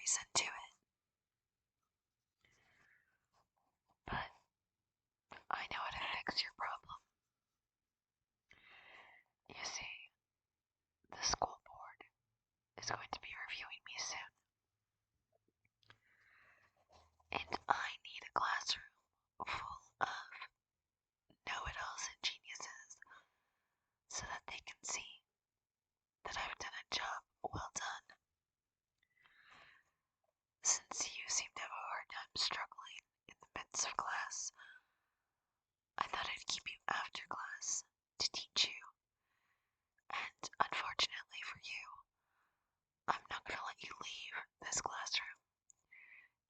reason to it. But I know how to fix your problem. You see, the school board is going to be reviewing me soon. And I need a classroom full of know-it-alls and geniuses so that they can see that I've done a job well done. Since you seem to have a hard time struggling in the midst of class, I thought I'd keep you after class to teach you. And unfortunately for you, I'm not going to let you leave this classroom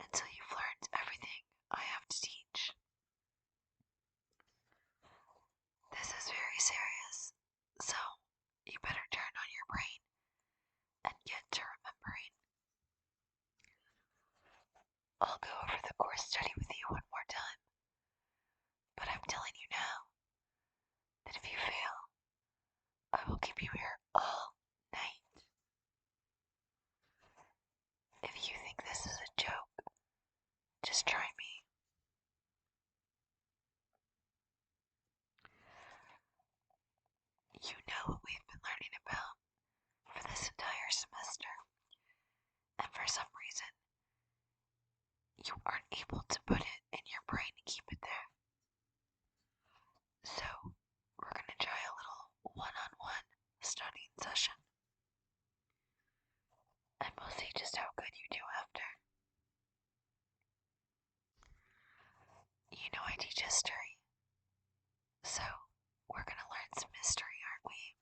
until you've learned everything I have to teach. This is very serious, so you better turn on your brain and get to remembering. I'll go over the course study with you one more time, but I'm telling you now that if you fail, I will keep you here all night. If you think this is a joke, just try me. You know what we've been learning about for this entire semester, and for some reason, you aren't able to put it in your brain and keep it there. So, we're going to try a little one-on-one studying session, and we'll see just how good you do after. You know I teach history, so we're going to learn some history, aren't we?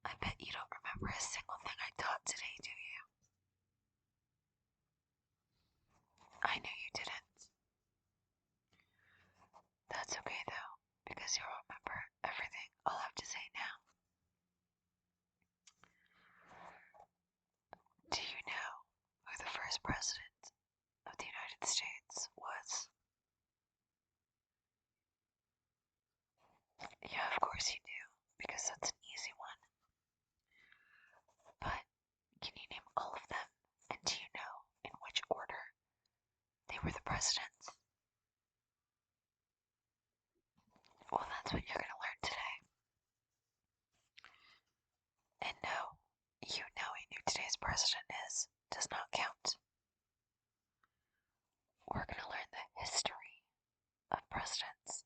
I bet you don't remember a single thing I taught today, do you? I knew you didn't. That's okay though, because you'll remember everything I'll have to say now. Do you know who the first president of the United States was? Yeah, of course you do, because that's an easy one. But can you name all of them, and do you know in which order they were the presidents? Well, that's what you're going to learn today. And no, you knowing who today's president is does not count. We're going to learn the history of presidents,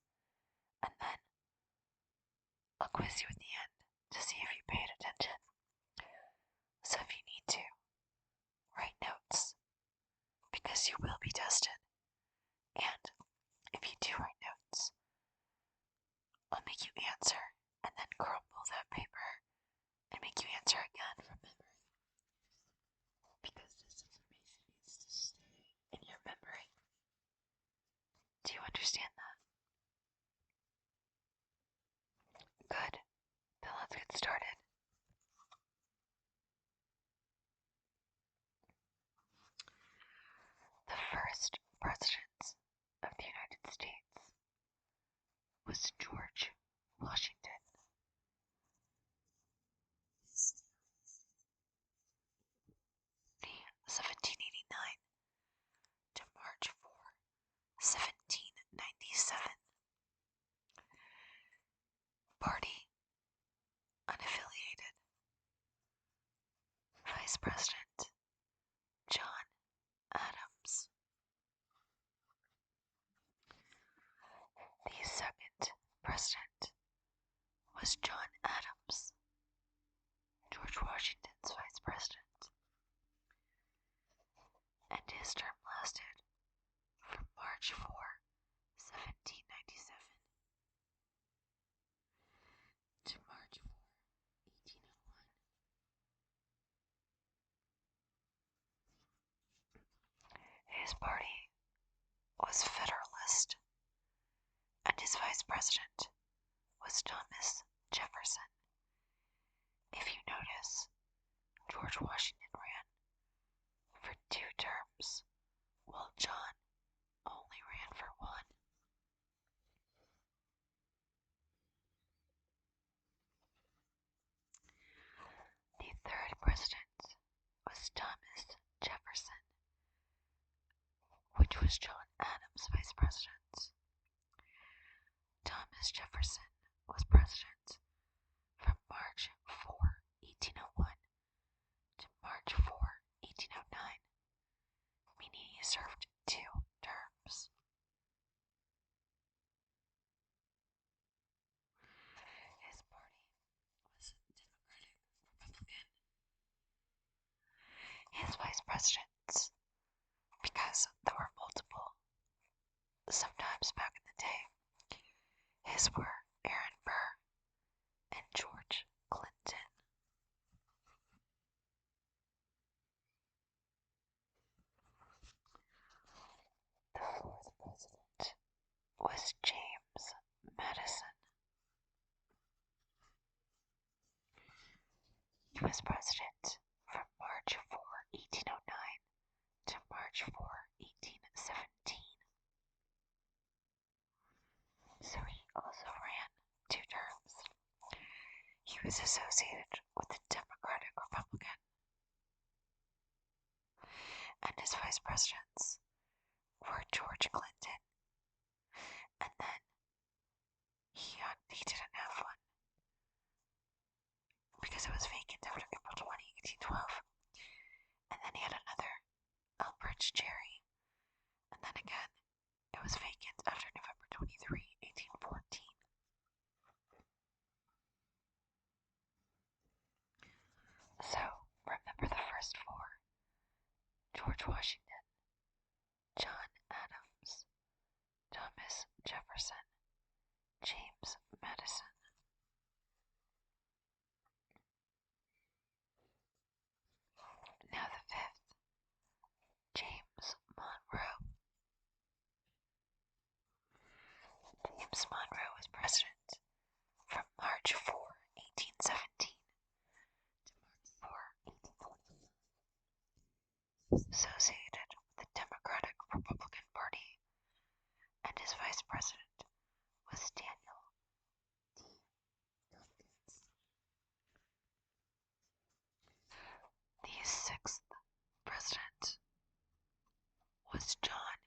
and then I'll quiz you at the end to see if you paid attention. So if you need to, write notes, because you will be tested. And if you do write notes, I'll make you answer and then crumple that paper and make you answer again from memory. Because this information needs to stay in your memory. Do you understand that? Good. Then let's get started. The first president of the United States was George Washington. The 1789 to March 4, 1797. Party unaffiliated. Vice President John Adams. The second president was John Adams, George Washington's vice president, and his term lasted from March 4, 1797 to March 4, 1801. His party was Federalist, and his vice president was Thomas Jefferson. If you notice, George Washington ran for 2 terms, while John only ran for 1. The third president was Thomas Jefferson. was John Adams vice president. Thomas Jefferson was president from March 4, 1801 to March 4, 1809, meaning he served 2 terms. His party was Democratic Republican. His vice presidents, because there were multiple, sometimes back in the day, his were Aaron Burr and George Clinton. The 4th president was James Madison. He was president from March 4, 1809 to March 4, 1817. So he also ran 2 terms. He was associated with the Democratic Republican. And his vice presidents were George Clinton, and then he didn't have one because it was vacant after April 20, 1812, and then he had another, Elbridge Gerry, and then again it was vacant after November 23, 1814. So remember the first 4: George Washington, John Adams, Thomas Jefferson, James Madison. Now the 5th, James Monroe. James Monroe was president from March 4, 1817 to March 4, 1821. He was associated with the Democratic Republican Party, and his vice president was Daniel D. Tompkins. The 6th president was John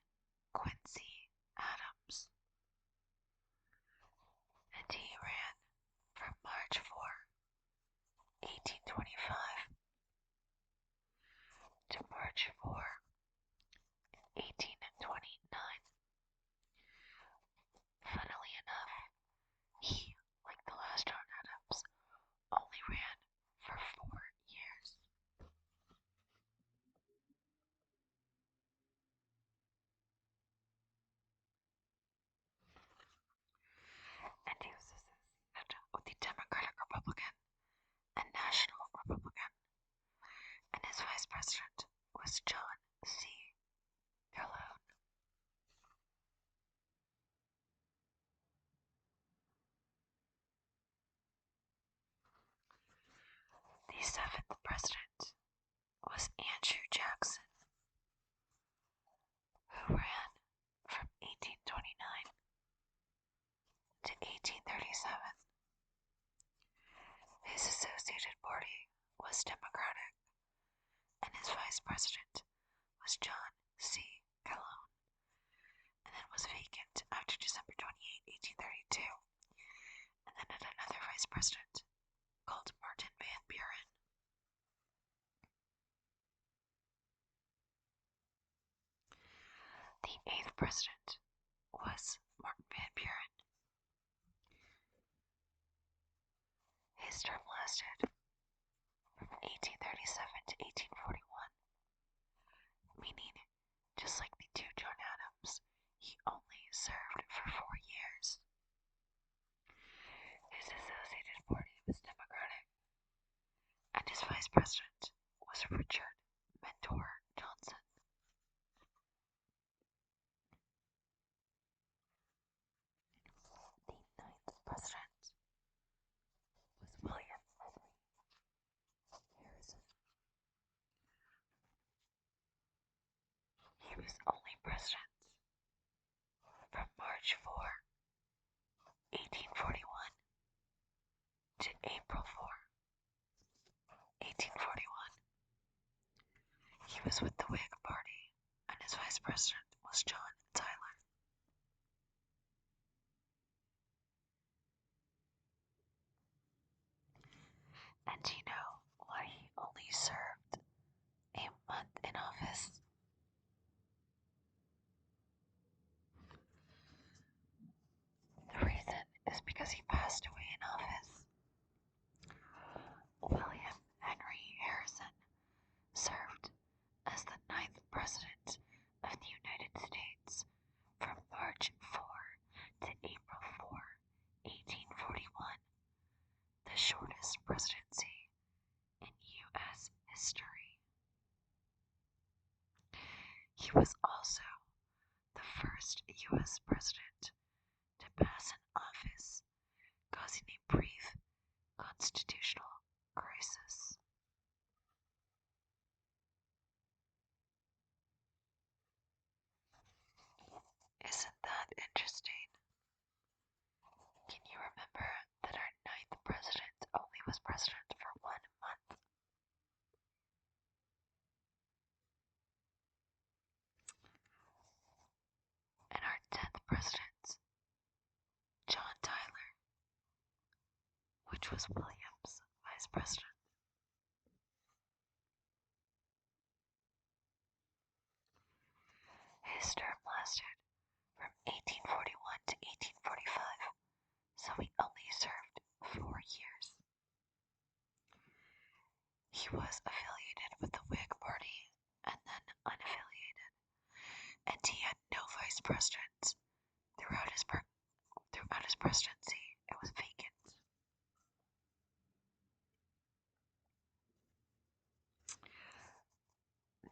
Quincy Adams, and he ran from March 4, 1825 to March 4, 1829. Funnily enough, he, like the last John Adams, only ran for 4 years. And he was associated with the Democratic Republican and National Republican, and his vice president was John C. Calhoun. The 7th president was Andrew Jackson, who ran from 1829 to 1837. His associated party was Democratic, and his vice president was John C. Calhoun, and then was vacant after December 28, 1832, and then had another vice president called Martin Van Buren. The 8th president was Martin Van Buren. His term lasted from 1837 to 1841, meaning, just like the 2 John Adams, he only served for 4 years. His associated party was Democratic, and his vice president was Richard Mentor Johnson. The 9th president was William Henry Harrison. He was only president from March 4, 1841 to April 4, 1841. He was with the Whig Party, and his vice president was John Tyler. And do you know why he only served a month in office? The reason is because he passed away in office. William Henry Harrison served as the 9th President of the United States from March 4 to April 4, 1841, the shortest presidency in U.S. history. He was also the first U.S. president to pass an office, causing a brief constitutional crisis. Isn't that interesting? Can you remember that our 9th president only was president for 1 month? And our 10th president, John Tyler, which was William's vice president. His term lasted from 1841 to 1845, so he only served 4 years. He was affiliated with the Whig Party and then unaffiliated, and he had no vice presidents throughout his presidency. It was vacant.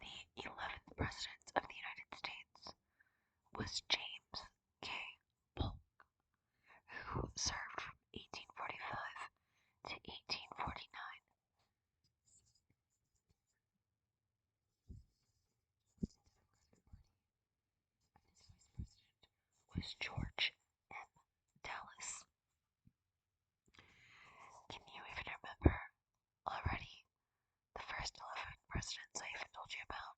The 11th president of the United States was James K. Polk, who served from 1845 to 1849. Was George M. Dallas. Can you even remember already the first 11 presidents I even told you about?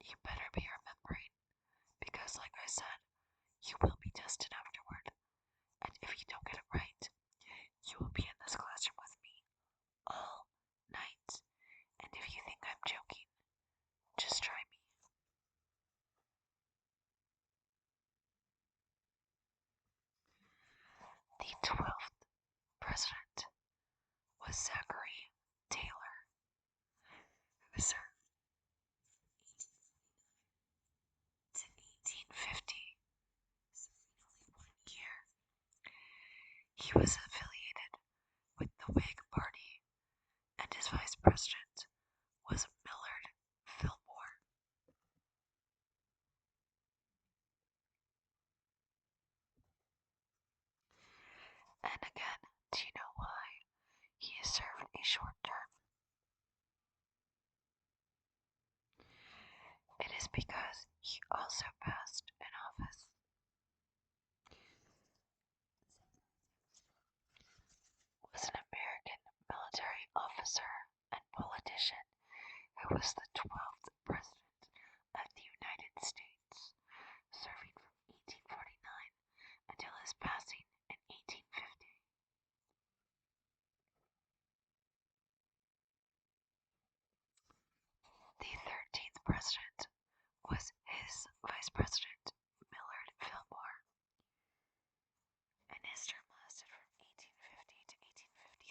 You better be remembering, because like I said, you will be tested afterward, and if you don't get it right, you will be in this classroom with me all night, and if you think I'm joking, just try me. The 12th president was Zachary Taylor, who served to 1850, serving only 1 year. He was affiliated with the Whig Party, and his vice president was Millard Fillmore. And again, do you know why he served a short term? It is because he also passed in office. Was an American military officer and politician who was the 12th president of the United States, serving from 1849 until his passing in 1850. The 13th president was his vice president, Millard Fillmore, and his term lasted from 1850 to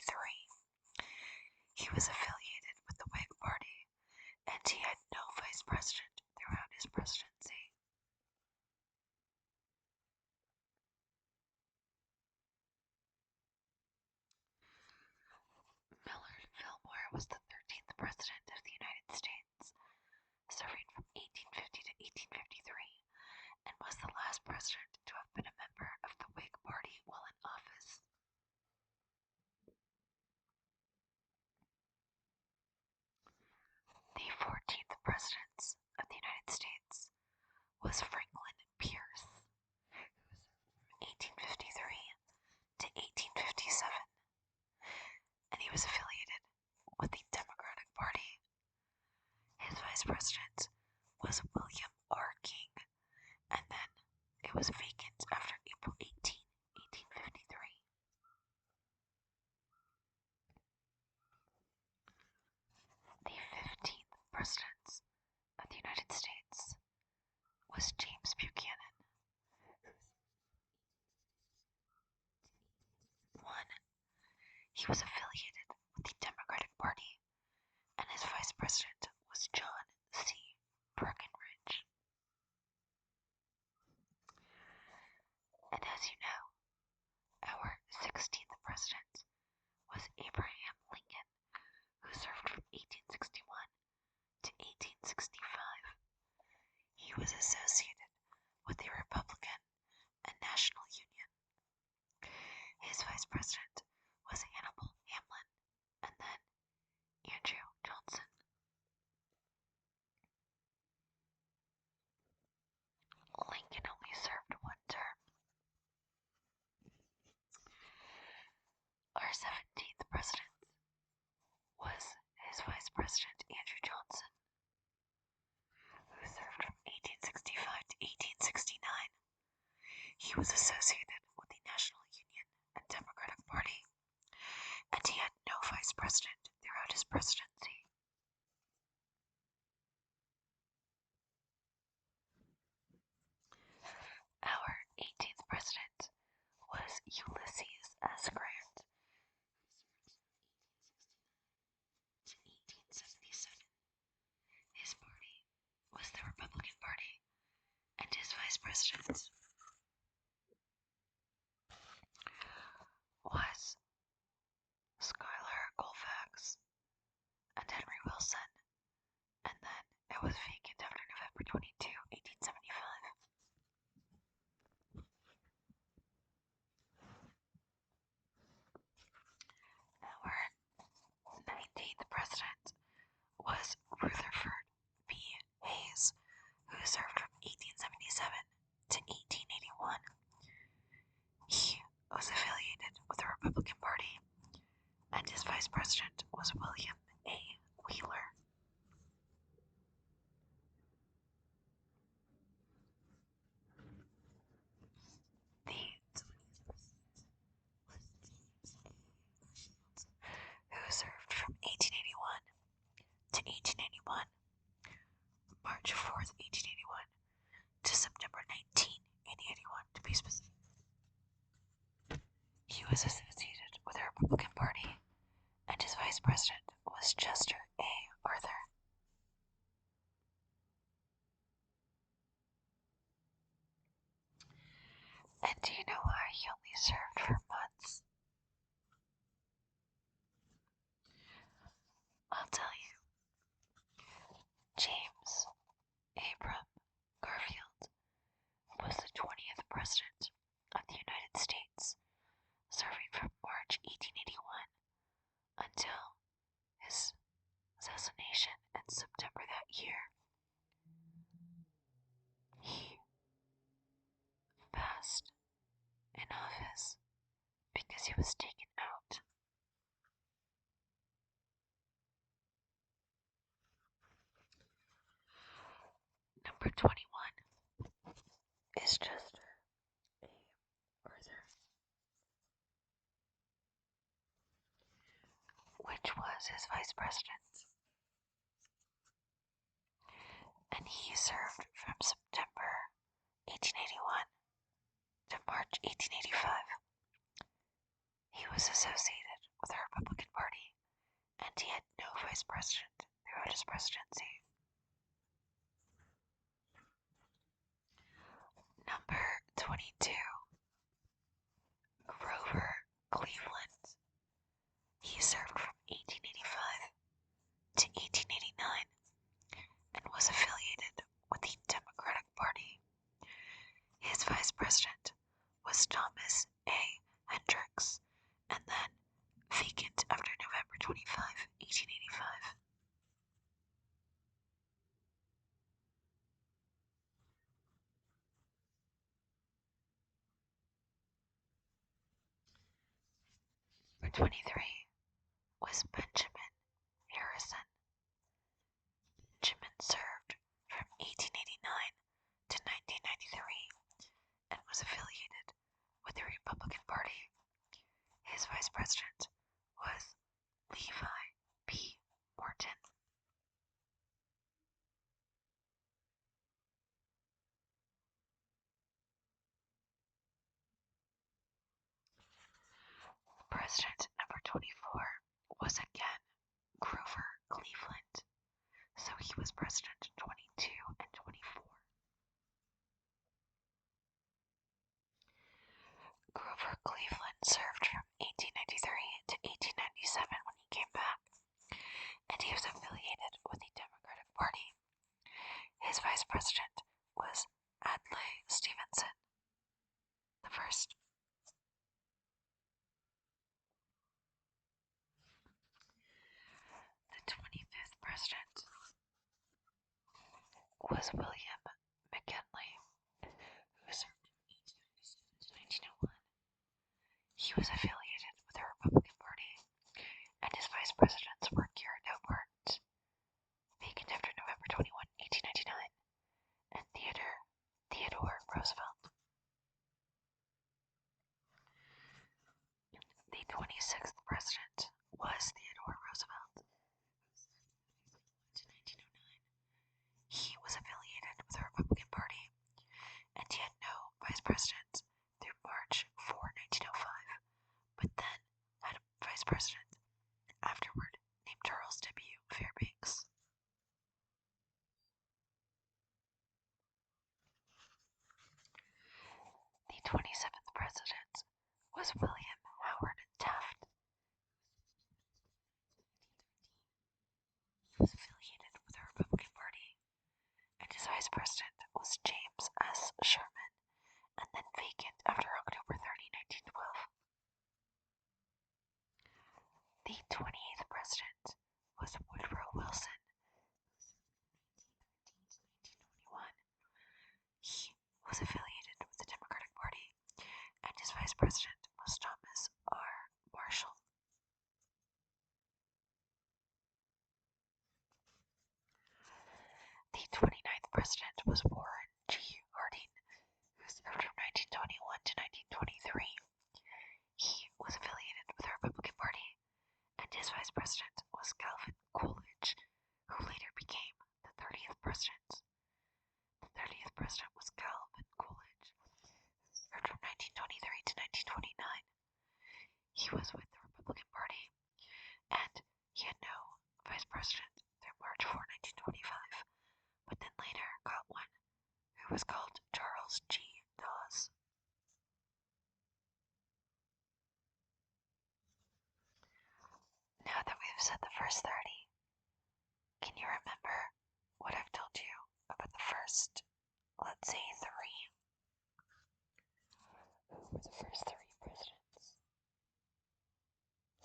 1853. He was affiliated with the Whig Party, and he had no vice president throughout his presidency. Millard Fillmore was the 13th president of the United States, serving from 1850 to 1853, and was the last president to have been a member of the Whig Party while in office. The 14th president of the United States was Franklin Pierce, who served from 1853 to 1857, and he was affiliated with the Democratic Party. His vice president was William and then it was vacant after April 18, 1853. The 15th President of the United States was James Buchanan. 1. He was affiliated with the Democratic Party, and his vice president was John C. Breckinridge. And as you know, our 16th president was Abraham Lincoln, who served from 1861 to 1865. He was associated with the Republican and National Union. His vice president was Hannibal Hamlin, and then Andrew Johnson. Lincoln only served one term. Our 17th president was his vice president, Andrew Johnson, who served from 1865 to 1869. He was associated with the National Union and Democratic Party, and he had no vice president throughout his presidency. Our 18th president was Ulysses S. Grant, who served from 1867 to 1877. His party was the Republican Party, and his vice president was Schuyler Colfax and Henry Wilson, and then it was vacant after November 22, 1875. Our 19th president was Rutherford B. Hayes, who served from 1877 to 1881. He was affiliated with the Republican Party, and his vice president was William A. Wheeler. The 20th president was James A. Garfield, who served from 1881 to 1881, March 4th, 1881 to September 19, 1881 to be specific. He was associated with the Republican Party, and his vice president was Chester A. Arthur. And do you know why he only served for months? I'll tell you. James Abram Garfield was the 20th president of the United States, serving from March 1881 until his assassination in September that year. He passed in office because he was taken out. Number 21 is Chester A. Arthur, which was his vice president, and he served from September 1881 to March 1885. He was associated with the Republican Party, and he had no vice president throughout his presidency. Number 22, Grover Cleveland. He served from 1885 to 1889 and was affiliated with the Democratic Party. His vice president was Thomas A. Hendricks, and then vacant after November 25, 1885. Number 23 was Benjamin Harrison. Benjamin served from 1889 to 1993. President number 24 was again Grover Cleveland, so he was President 22 and 24. Grover Cleveland served from 1893 to 1897 when he came back, and he was affiliated with the Democratic Party. His vice president was Adlai Stevenson the first. The 25th president was William McKinley, who served from 1897 to 1901. He was affiliated with the Republican Party, and his vice presidents were Garrett Hobart, vacant after November 21, 1899, and Theodore Roosevelt. The 26th president was Theodore Roosevelt. He was affiliated with the Republican Party, and he had no vice president through March 4, 1905, but then had a vice president afterward named Charles W. Fairbanks. The 27th president was William Howard Taft. He was affiliated with the Republican Party, and his vice president was James S. Sherman, and then vacant after October 30, 1912. The 28th president was Woodrow Wilson. He was affiliated with the Democratic Party, and his vice president was Thomas R. Marshall. The 29th president was Warren G. Harding, who served from 1921 to 1923. He was affiliated with the Republican Party, and his vice president was Calvin Coolidge, who later became the 30th president. The 30th president was Calvin Coolidge, who served from 1923 to 1929. He was with the Republican Party, and he had no vice president through March 4, 1925, but then later got one who was called Charles G. Dawes. Now that we've said the first 30, can you remember what I've told you about the first, let's say, 3? Who were the first 3 presidents?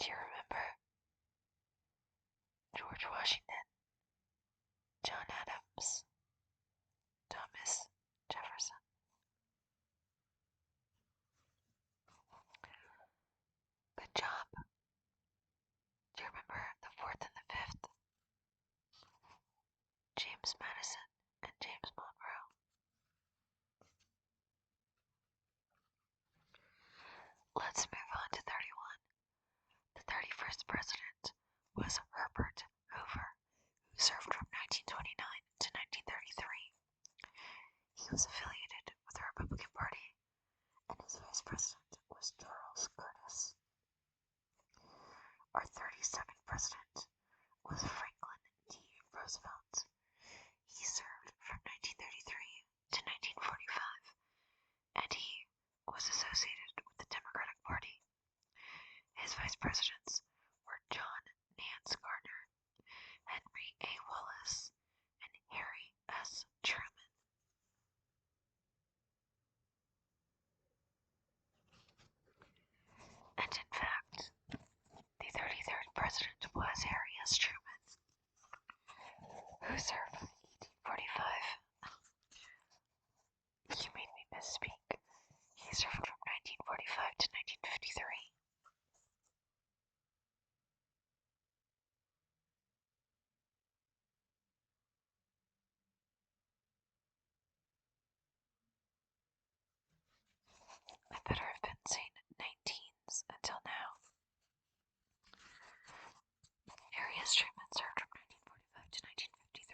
Do you remember? George Washington, John Adams, Thomas Jefferson. Good job. Do you remember the 4th and the 5th? James Madison and James Monroe. Let's move on to 31. The 31st president was Herbert Hoover, who served from 1929 to 1933. He was affiliated with the Republican Party, and his vice president was Charles Curtis. Our 32nd president was Franklin D. Roosevelt. He served from 1933 to 1945, and he was associated with the Democratic Party. His vice presidents were John Nance Garner, Henry A. Wallace, and Harry S. Truman. And in fact, the 33rd president was Harry S. Truman, who served from 1845. You made me misspeak. He served from 1945 to 1953. I better have been saying 19s until now. Harry S. Truman served from 1945 to 1953.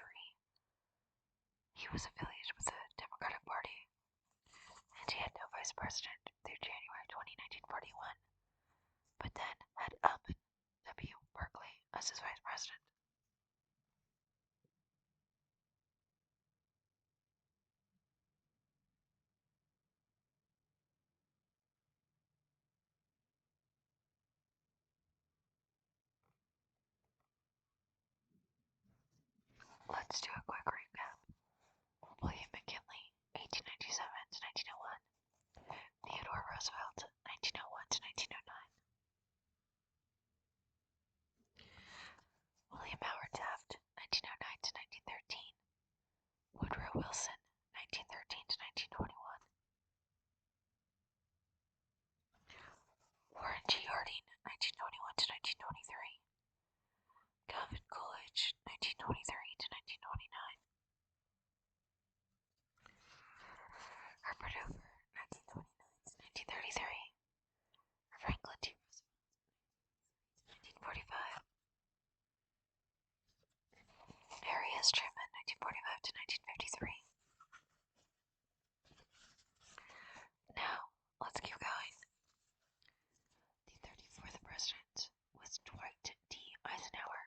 He was affiliated with the Democratic Party, and he had no vice president through January 20, 1941, but would then had Alvin W. Berkeley as his vice president. Let's do a quick recap. William McKinley, 1897 to 1901. Theodore Roosevelt, 1901 to 1909. William Howard Taft, 1909 to 1913. Woodrow Wilson, 1913 to 1921. Warren G. Harding, 1921 to 1923. Calvin Coolidge, 1923 to 1929. Herbert Hoover, 1929 to 1933. Franklin D. Roosevelt, 1945. Harry S. Truman, 1945 to 1953. Now, let's keep going. The 34th president was Dwight D. Eisenhower.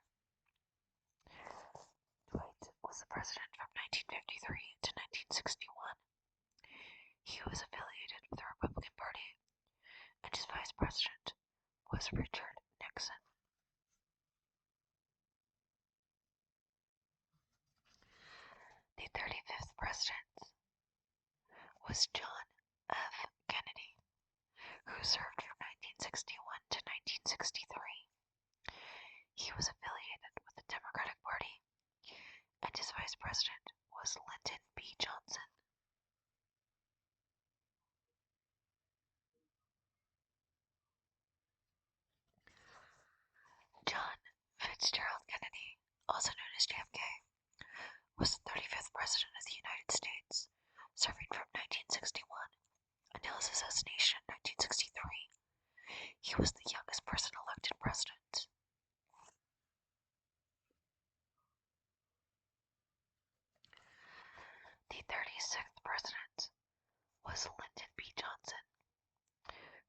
Dwight was the president from 1953 to 1961. He was affiliated with the Republican Party, and his vice president was Richard Nixon. The 35th president was John F. Kennedy, who served from 1961 to 1963. He was affiliated with the Democratic Party, and his vice president was Lyndon B. Johnson. John Fitzgerald Kennedy, also known as JFK, was the 35th president of the United States, serving from 1961 until his assassination in 1963. He was the youngest person elected president. The 36th president was Lyndon B. Johnson,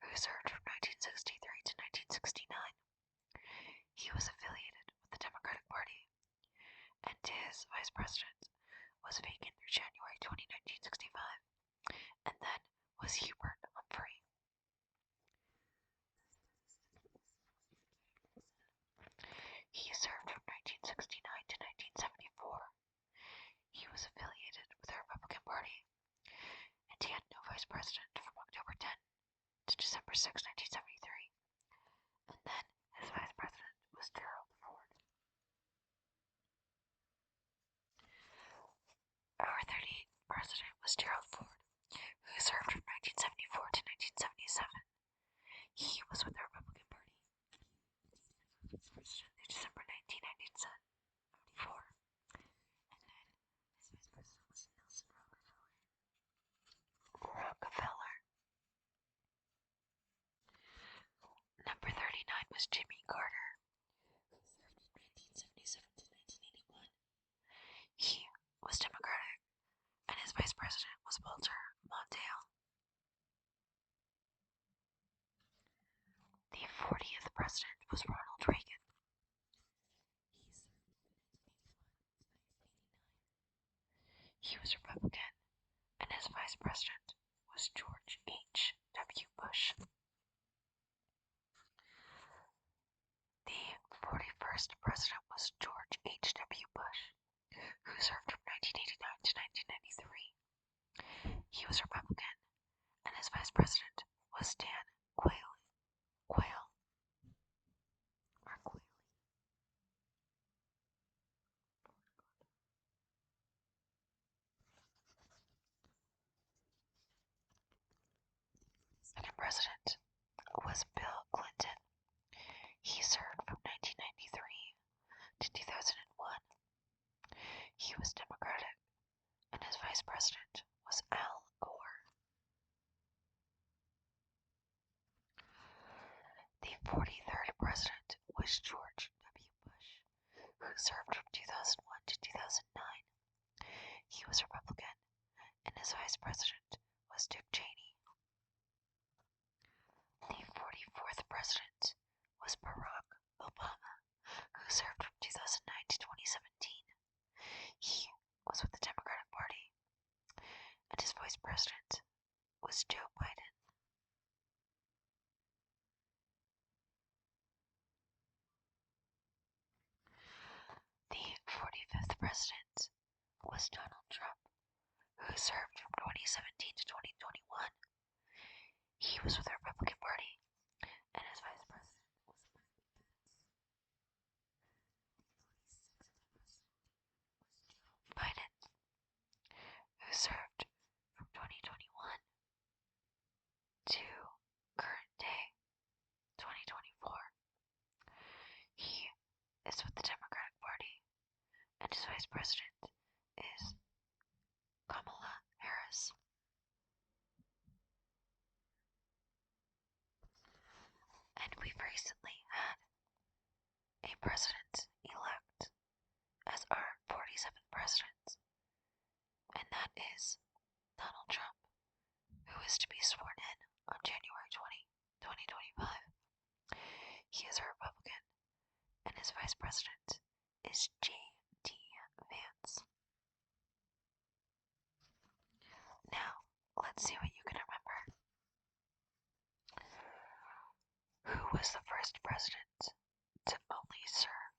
who served from 1963 to 1969. He was affiliated with the Democratic Party, and his vice president was vacant through January 20, 1965, and then was Hubert Humphrey. He served from 1969 to 1974. He was affiliated with the Republican Party, and he had no vice president from October 10 to December 6, 1973, and then his vice president was Gerald Ford. Our 38th president was Gerald Ford, who served from 1974 to 1977. He was with the Republican Party. President through December 1994, and then his vice president was Nelson Rockefeller. Number 39 was Jimmy Carter, who served from 1977 to 1981. He was Democratic, and his vice president was Walter Mondale. The 40th president was Ronald Reagan. He was Republican, and his vice president was George H. W. Bush. The 41st president was George H. W. Bush, who served from 1989 to 1993. He was Republican, and his vice president was Dan Quayle. Second president was Bill Clinton. He served from 1993 to 2001. He was Democratic, and his vice president was Al Gore. The 43rd president was George W. Bush, who served from 2001 to 2009. He was Republican, and his vice president was Dick Cheney. The 44th president president was Joe Biden. The 45th president was Donald Trump, who served from 2017 to 2021. He was with the Republican Party, and his vice president was Biden, who served from 2021 to current day 2024. He is with the Democratic Party, and his vice president is Kamala Harris. And we've recently had a president-elect as our 47th president, and that is Donald Trump, who is to be sworn in on January 20, 2025. He is a Republican, and his vice president is J.D. Vance. Now, let's see what you can remember. Who was the first president to only serve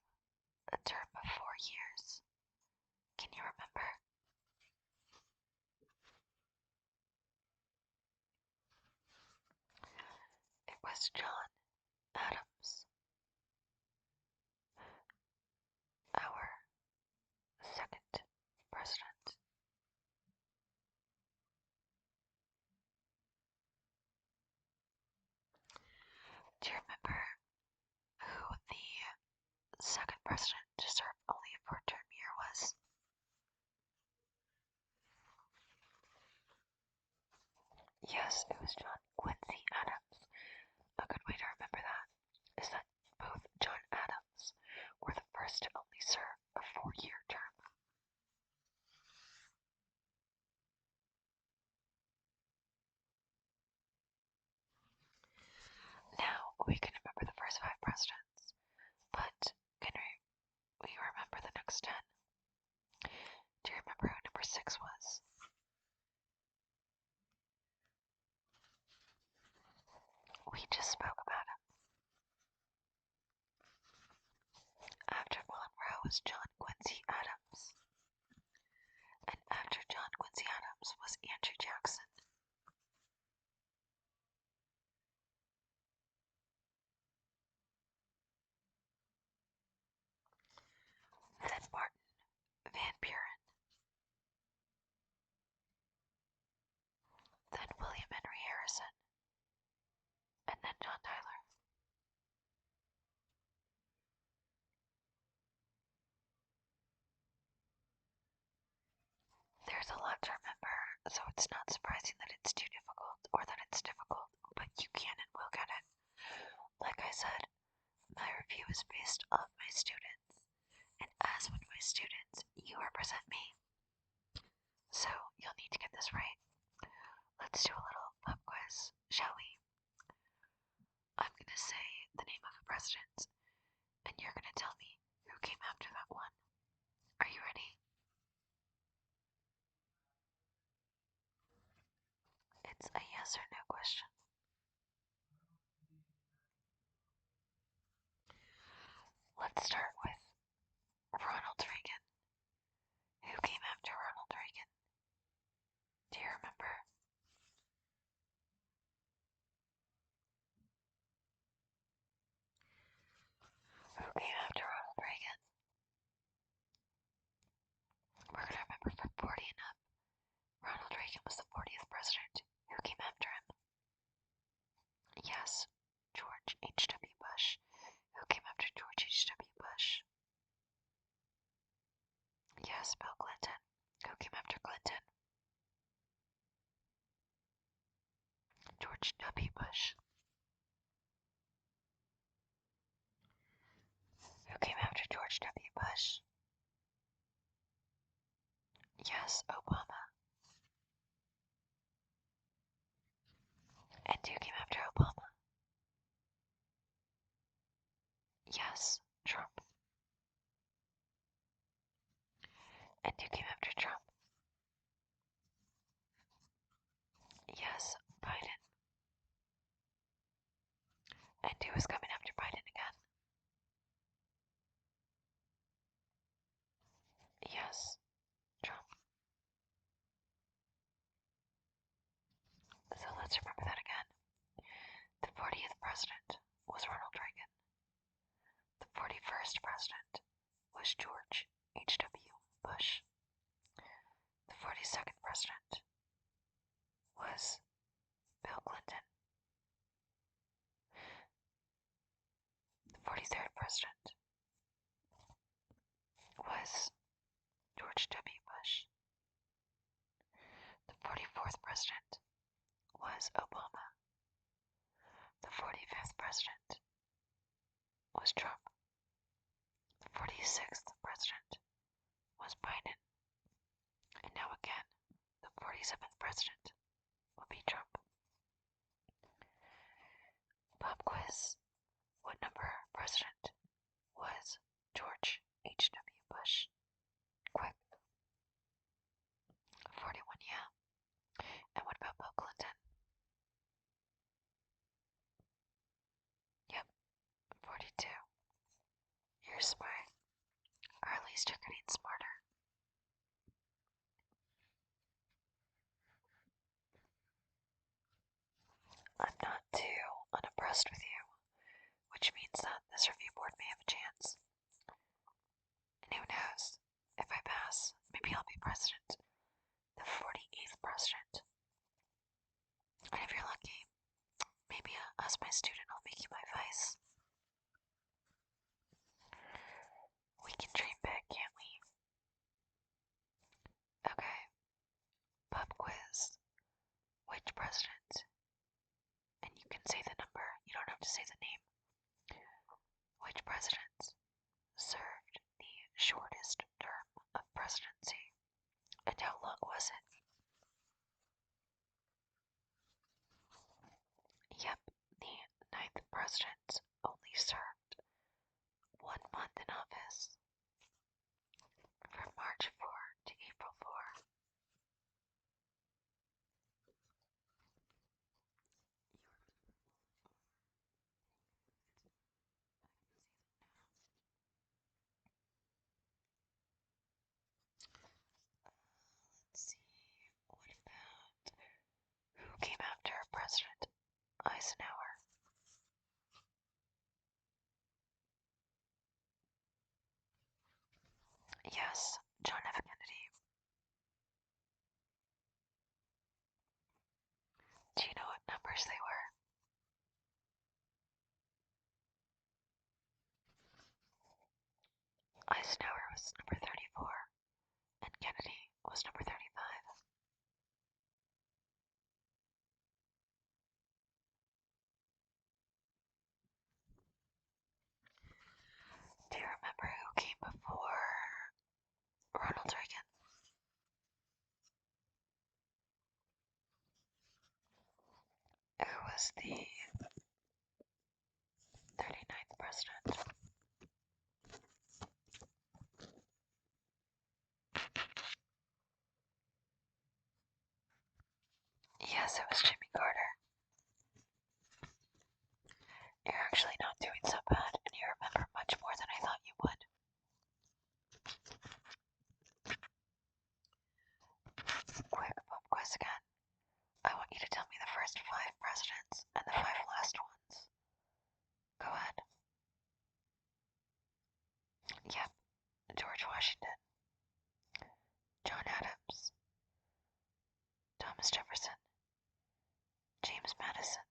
a term of 4 years? Can you remember? It was John Adams, our second president. Do you remember who the second president to serve only a 4-term year was? Yes, it was John Quincy Adams. A good way to remember that is that both John Adams were the first to only serve a 4-year term. Now we can remember the first 5 presidents, but can we remember the next 10? Do you remember who number 6 was? We just spoke about him. After Monroe was John Quincy Adams. And after John Quincy Adams was Andrew Jackson. Then Martin Van Buren. Then William Henry Harrison. And then John Tyler. There's a lot to remember, so it's not surprising that it's too difficult or that it's difficult, but you can and will get it. Like I said, my review is based off my students, and as one of my students, you represent me. So you'll need to get this right. Let's do a little pub quiz, shall we? I'm going to say the name of a president, and you're going to tell me who came after that one. Are you ready? It's a yes or no question. Let's start with Ronald Reagan. Who came after Ronald Reagan? Do you remember? Who came after Ronald Reagan? We're going to remember from 40 and up. Ronald Reagan was the 40th president. Who came after him? Yes, George H.W. Bush. Who came after George H.W. Bush? Yes, Bill Clinton. Who came after Clinton? George W. Bush. Who came after George W. Bush? Yes, Obama. And who came after Obama? Yes, Trump. And who came after Trump? And who is coming after Biden again? Yes, Trump. So let's remember that again. The 40th president was Ronald Reagan. The 41st president was George H.W. Bush. The 42nd president was Bill Clinton. The 43rd president was George W. Bush. The 44th president was Obama. The 45th president was Trump. The 46th president was Biden. And now again, the 47th president will be Trump. Pop quiz. What number president was George H.W. Bush? Quick. 41, yeah. And what about Bill Clinton? Yep, 42. You're smart. Or at least you're getting smarter. I'm not too unimpressed with you, which means that this review board may have a chance. And who knows, if I pass, maybe I'll be president, the 48th president. And if you're lucky, maybe as my student I'll make you my vice. We can dream big, can't we? Okay, pop quiz. Which president? And you can say the number, you don't have to say the name. Which president served the shortest term of presidency? And how long was it? Yep, the 9th president only served 1 month in office, from March 4 to April 4. Let's see, what about who came after President Eisenhower? Yes, John F. Kennedy. Do you know what numbers they were? Eisenhower was number 34, and Kennedy was number 35. Do you remember who came before Ronald Reagan? Who was the 39th president? Yes, it was Jimmy Carter. You're actually not doing so bad, and you remember much more than I thought you would. Quick pop quiz again. I want you to tell me the first 5 presidents and the 5 last ones. Go ahead. Yep, George Washington, John Adams, Thomas Jefferson, James Madison,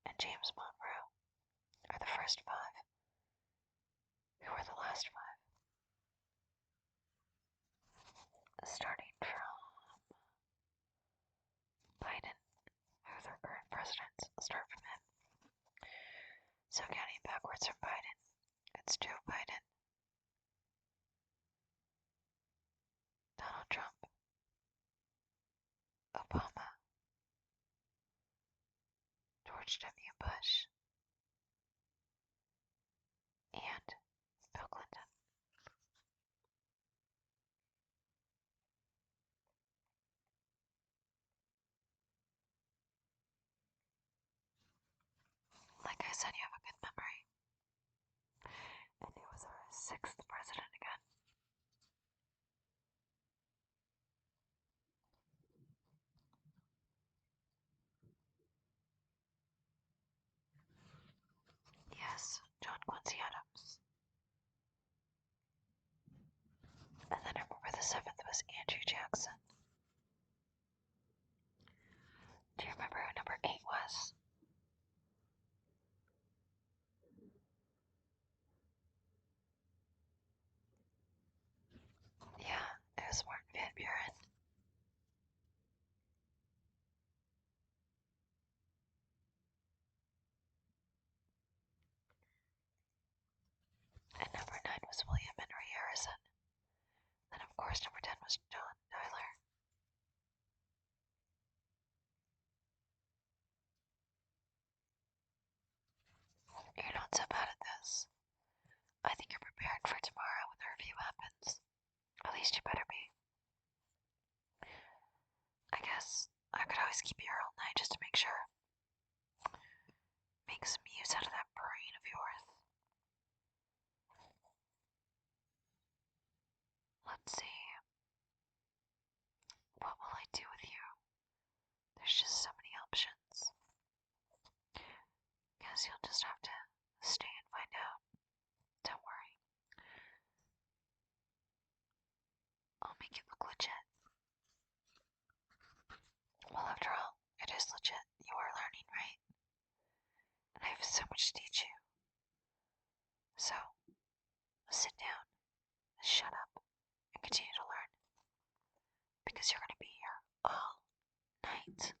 and James Monroe are the first 5. Who are the last 5? Starting from Biden, who's our current president. Let's start from him. So counting backwards from Biden, it's Joe Biden, Donald Trump, Obama, George W. Bush, and Bill Clinton. Like Like I said, you have a good memory. And he was our 6th president again. Yes, John Quincy Adams. And then I remember the 7th was Andrew Jackson. Do you remember who number 8 was? Yeah, it was Martin Van Buren. And number 9 was William Henry Harrison. Then, of course, number 10 was John Tyler. You're not so bad at this. I think you're prepared for tomorrow when the review happens. At least you better be. I guess I could always keep you here all night just to make sure. Make some use out of that brain of yours. Let's see. What will I do with you? There's just so many options. Guess you'll just have to stay and find out. Don't worry. I'll make it look legit. Well, after all, it is legit. You are learning, right? And I have so much to teach you. So, sit down, shut up, and continue to learn. Because you're going to be here all night.